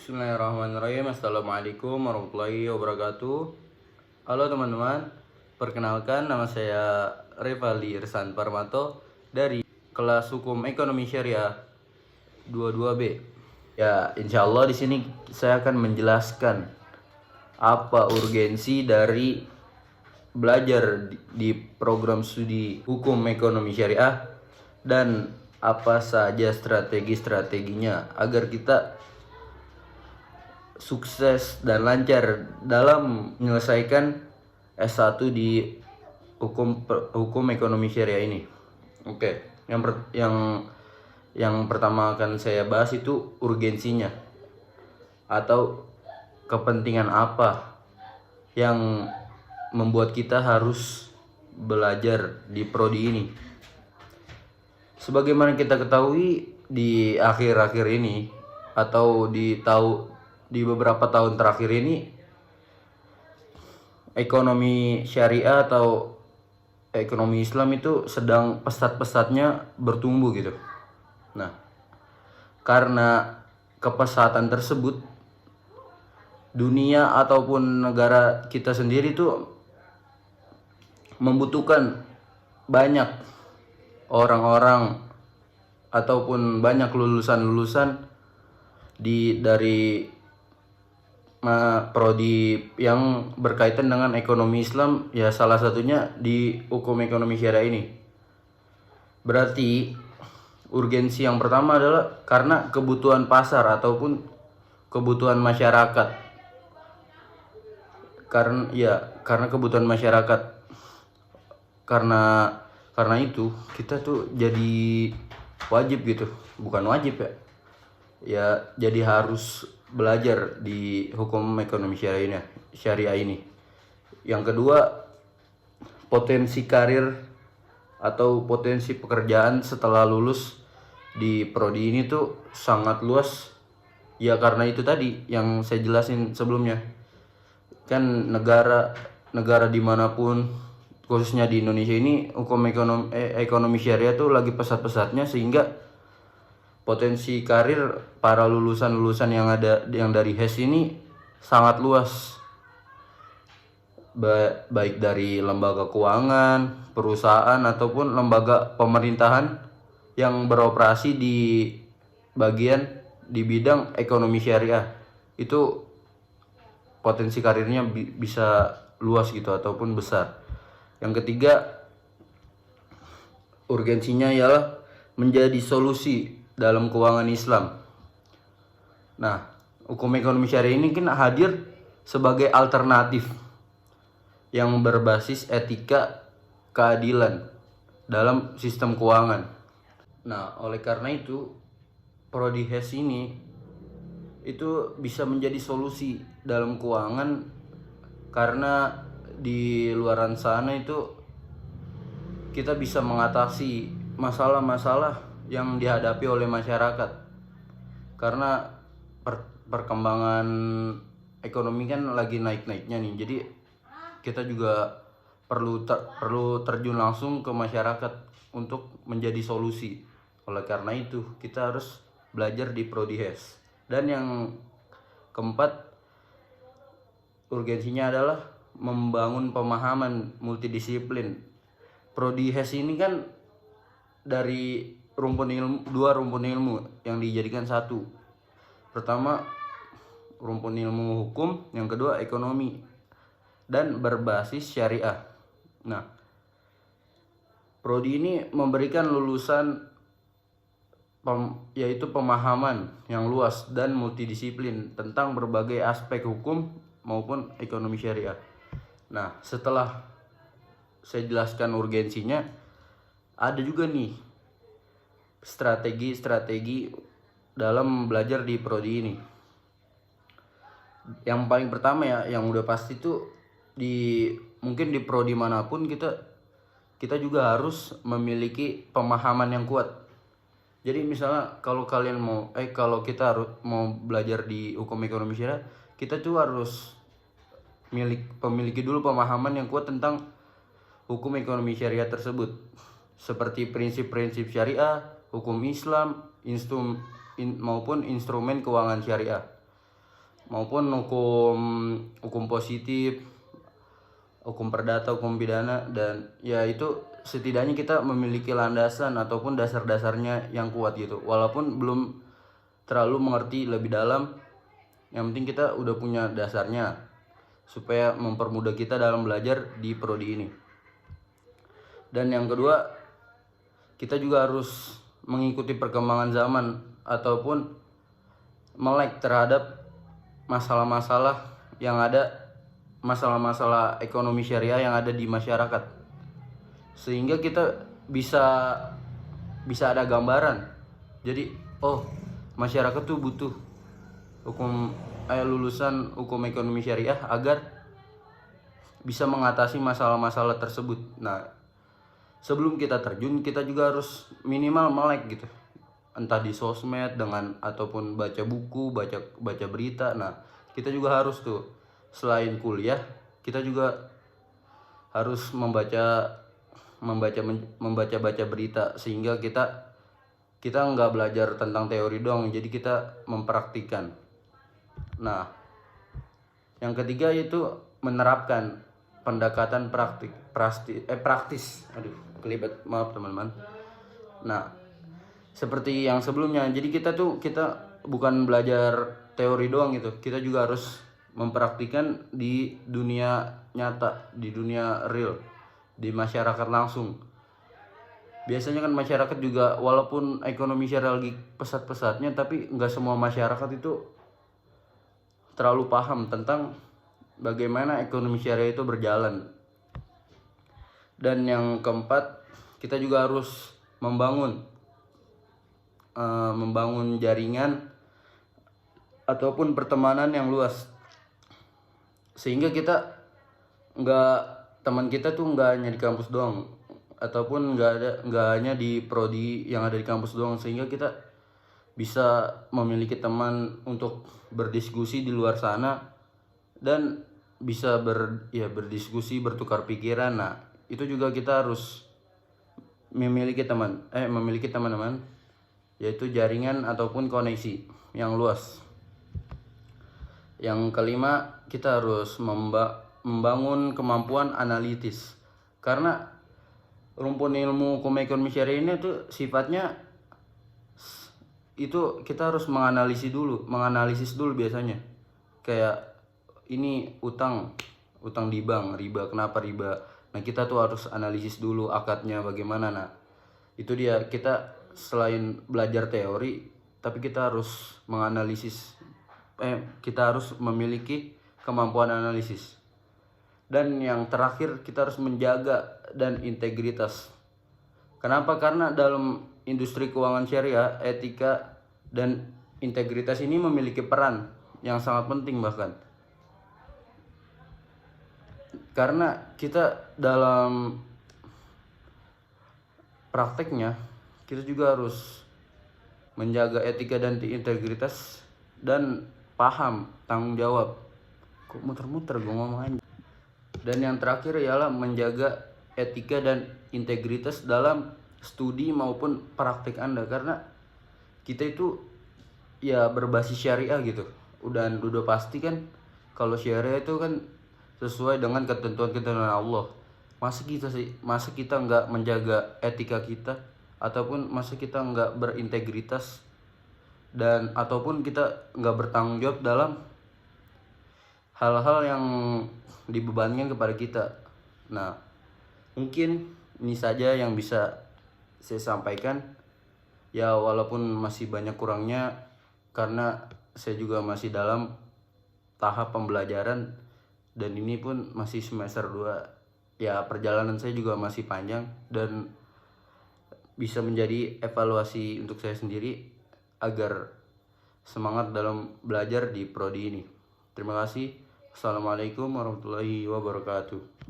Bismillahirrahmanirrahim. Assalamualaikum warahmatullahi wabarakatuh. Halo teman-teman, perkenalkan nama saya Revaldi Irsan Parmanto dari kelas Hukum Ekonomi Syariah 22B. Ya, insya Allah di sini saya akan menjelaskan apa urgensi dari belajar di program studi Hukum Ekonomi Syariah dan apa saja strategi-strateginya agar kita sukses dan lancar dalam menyelesaikan S1 di hukum ekonomi syariah ini. Oke, yang pertama akan saya bahas itu urgensinya atau kepentingan apa yang membuat kita harus belajar di prodi ini. Sebagaimana kita ketahui di akhir-akhir ini atau di beberapa tahun terakhir ini, ekonomi syariah atau ekonomi Islam itu sedang pesat-pesatnya bertumbuh gitu. Nah, karena kepesatan tersebut, dunia ataupun negara kita sendiri tuh membutuhkan banyak orang-orang ataupun banyak lulusan-lulusan dari prodi yang berkaitan dengan ekonomi Islam, ya salah satunya di hukum ekonomi syariah ini. Berarti urgensi yang pertama adalah karena kebutuhan pasar ataupun kebutuhan masyarakat. Karena kebutuhan masyarakat. Karena itu kita tuh jadi wajib gitu, bukan wajib ya. Ya jadi harus belajar di hukum ekonomi syariah ini. Yang kedua, potensi karir atau potensi pekerjaan setelah lulus di prodi ini tuh sangat luas. Ya karena itu tadi yang saya jelasin sebelumnya. Kan negara dimanapun, khususnya di Indonesia ini, hukum ekonomi syariah tuh lagi pesat-pesatnya, sehingga potensi karir para lulusan-lulusan yang dari HES ini sangat luas, baik dari lembaga keuangan, perusahaan ataupun lembaga pemerintahan yang beroperasi di bidang ekonomi syariah. Itu potensi karirnya bisa luas gitu ataupun besar. Yang ketiga, urgensinya ialah menjadi solusi dalam keuangan Islam. Nah, hukum ekonomi syariah ini kan hadir sebagai alternatif yang berbasis etika keadilan dalam sistem keuangan. Nah, oleh karena itu, prodi HES ini itu bisa menjadi solusi dalam keuangan, karena di luaran sana itu kita bisa mengatasi masalah-masalah yang dihadapi oleh masyarakat, karena perkembangan ekonomi kan lagi naik-naiknya nih. Jadi kita juga perlu terjun langsung ke masyarakat untuk menjadi solusi. Oleh karena itu kita harus belajar di prodi HES. Dan yang keempat, urgensinya adalah membangun pemahaman multidisiplin. Prodi HES ini kan dari dua rumpun ilmu yang dijadikan satu. Pertama, rumpun ilmu hukum, yang kedua ekonomi, dan berbasis syariah. Nah, prodi ini memberikan lulusan yaitu pemahaman yang luas dan multidisiplin tentang berbagai aspek hukum maupun ekonomi syariah. Nah, setelah saya jelaskan urgensinya, ada juga nih strategi dalam belajar di prodi ini. Yang paling pertama ya, yang udah pasti tuh mungkin di prodi manapun kita juga harus memiliki pemahaman yang kuat. Jadi misalnya kalau kita mau belajar di hukum ekonomi syariah, kita tuh harus memiliki dulu pemahaman yang kuat tentang hukum ekonomi syariah tersebut, seperti prinsip-prinsip syariah, hukum Islam, maupun instrumen keuangan syariah. maupun hukum hukum positif, hukum perdata, hukum pidana, dan ya itu setidaknya kita memiliki landasan ataupun dasar-dasarnya yang kuat gitu. Walaupun belum terlalu mengerti lebih dalam, yang penting kita udah punya dasarnya supaya mempermudah kita dalam belajar di prodi ini. Dan yang kedua, kita juga harus mengikuti perkembangan zaman ataupun melek terhadap masalah-masalah yang ada, masalah-masalah ekonomi syariah yang ada di masyarakat, sehingga kita bisa ada gambaran. Jadi oh, masyarakat tuh butuh lulusan hukum ekonomi syariah agar bisa mengatasi masalah-masalah tersebut. Nah, sebelum kita terjun, kita juga harus minimal melek gitu, entah di sosmed dengan ataupun baca buku, baca berita. Nah, kita juga harus tuh, selain kuliah, kita juga harus membaca berita, sehingga kita nggak belajar tentang teori doang, jadi kita mempraktikkan. Nah, yang ketiga yaitu menerapkan pendekatan praktis. Aduh, kelibet, maaf teman-teman. Nah, seperti yang sebelumnya, jadi kita bukan belajar teori doang gitu, kita juga harus mempraktikkan di dunia nyata, di dunia real, di masyarakat langsung. Biasanya kan masyarakat juga, walaupun ekonomi syariah lagi pesat-pesatnya, tapi nggak semua masyarakat itu terlalu paham tentang bagaimana ekonomi syariah itu berjalan. Dan yang keempat, kita juga harus membangun jaringan ataupun pertemanan yang luas, sehingga teman kita tuh nggak hanya di kampus doang, ataupun nggak hanya di prodi yang ada di kampus doang, sehingga kita bisa memiliki teman untuk berdiskusi di luar sana dan bisa berdiskusi, bertukar pikiran. Nah, itu juga kita harus memiliki teman-teman, yaitu jaringan ataupun koneksi yang luas. Yang kelima, kita harus membangun kemampuan analitis, karena rumpun ilmu hukum ekonomi syariah ini tuh sifatnya itu kita harus menganalisis dulu biasanya. Kayak ini utang di bank, riba, kenapa riba? Nah, kita tuh harus analisis dulu akadnya bagaimana. Nah, itu dia, kita selain belajar teori, tapi kita harus kita harus memiliki kemampuan analisis. Dan yang terakhir, kita harus menjaga dan integritas. Kenapa? Karena dalam industri keuangan syariah, etika dan integritas ini memiliki peran yang sangat penting bahkan. Karena kita dalam prakteknya, kita juga harus menjaga etika dan integritas dan paham tanggung jawab. Kok muter-muter gue ngomong. Dan yang terakhir ialah menjaga etika dan integritas dalam studi maupun praktik Anda, karena kita itu ya berbasis syariah gitu. Udah pasti kan kalau syariah itu kan sesuai dengan ketentuan Allah. Masa kita nggak menjaga etika kita, ataupun masa kita nggak berintegritas, dan ataupun kita nggak bertanggung jawab dalam hal-hal yang dibebankan kepada kita. Nah, mungkin ini saja yang bisa saya sampaikan. Ya, walaupun masih banyak kurangnya, karena saya juga masih dalam tahap pembelajaran, dan ini pun masih semester 2. Ya, perjalanan saya juga masih panjang, dan bisa menjadi evaluasi untuk saya sendiri agar semangat dalam belajar di prodi ini. Terima kasih. Assalamualaikum warahmatullahi wabarakatuh.